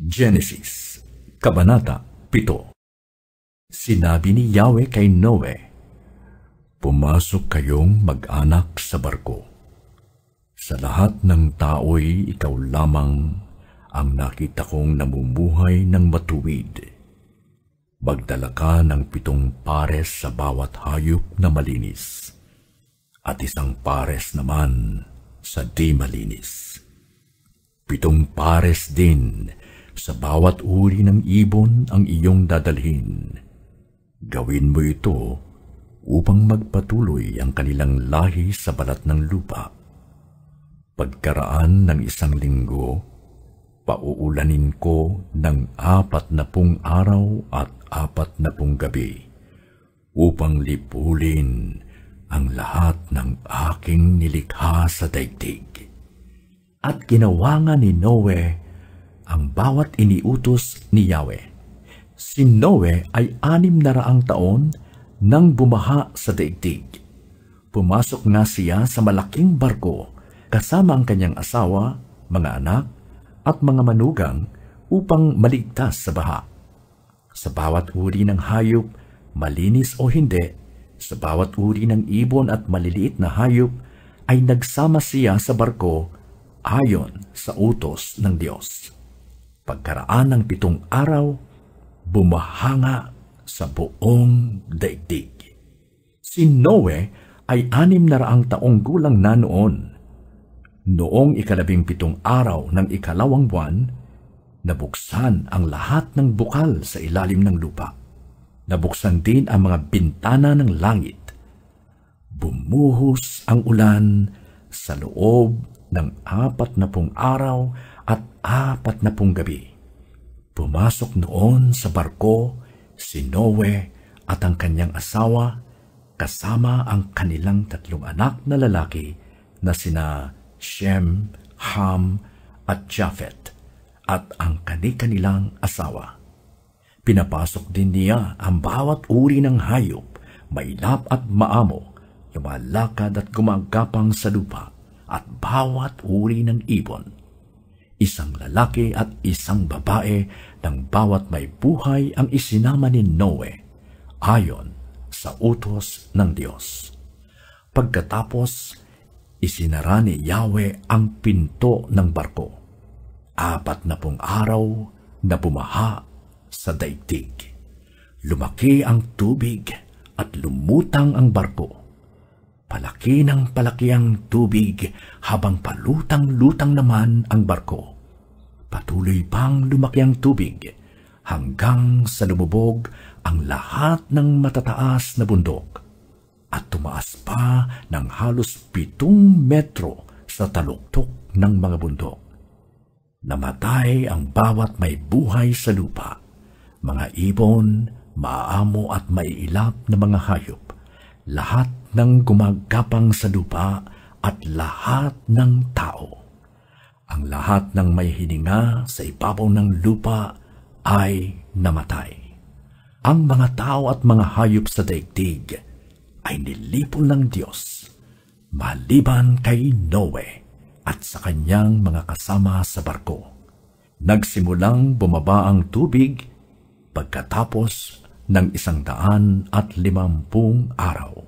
Genesis, Kabanata 7. Sinabi ni Yahweh kay Noe, "Pumasok kayong mag-anak sa barko. Sa lahat ng tao'y ikaw lamang ang nakita kong namumuhay ng matuwid. Magdala ka ng 7 pares sa bawat hayop na malinis, at 1 pares naman sa di malinis. 7 pares din sa bawat uri ng ibon ang iyong dadalhin. Gawin mo ito upang magpatuloy ang kanilang lahi sa balat ng lupa. Pagkaraan ng 1 linggo, pauulanin ko ng 40 araw at 40 gabi upang lipulin ang lahat ng aking nilikha sa daigdig." At ginawa nga ni Noe ang bawat iniutos ni Yahweh. Si Noe ay 600 taon nang bumaha sa daigdig. Pumasok nga siya sa malaking barko kasama ang kanyang asawa, mga anak, at mga manugang upang maligtas sa baha. Sa bawat uri ng hayop, malinis o hindi, sa bawat uri ng ibon at maliliit na hayop, ay nagsama siya sa barko ayon sa utos ng Diyos. Pagkaraan ng 7 araw, bumahanga sa buong daigdig. Si Noe ay 600 taong gulang na noon. Noong 17 araw ng 2 buwan, nabuksan ang lahat ng bukal sa ilalim ng lupa. Nabuksan din ang mga bintana ng langit. Bumuhos ang ulan sa loob ng 40 araw at 40 gabi. Pumasok noon sa barko si Noe at ang kanyang asawa kasama ang kanilang 3 anak na lalaki na sina Shem, Ham at Japhet at ang kanilang asawa. Pinapasok din niya ang bawat uri ng hayop, mailap at maamo, lumalakad at gumagapang sa lupa, at bawat uri ng ibon. 1 lalaki at 1 babae ng bawat may buhay ang isinama ni Noe ayon sa utos ng Diyos. Pagkatapos, isinara ni Yahweh ang pinto ng barko. 40 araw na bumaha sa daigdig. Lumaki ang tubig at lumutang ang barko. Palaki ng palaki ang tubig habang palutang-lutang naman ang barko. Patuloy pang lumaki ang tubig hanggang sa lumubog ang lahat ng matataas na bundok at tumaas pa ng halos 7 metro sa taluktok ng mga bundok. Namatay ang bawat may buhay sa lupa, mga ibon, maamo at maiilap na mga hayop, lahat ng gumagapang sa lupa at lahat ng tao. Ang lahat ng may hininga sa ibabaw ng lupa ay namatay. Ang mga tao at mga hayop sa daigdig ay nilipol ng Diyos, maliban kay Noe at sa kanyang mga kasama sa barko. Nagsimulang bumaba ang tubig pagkatapos ng 150 araw.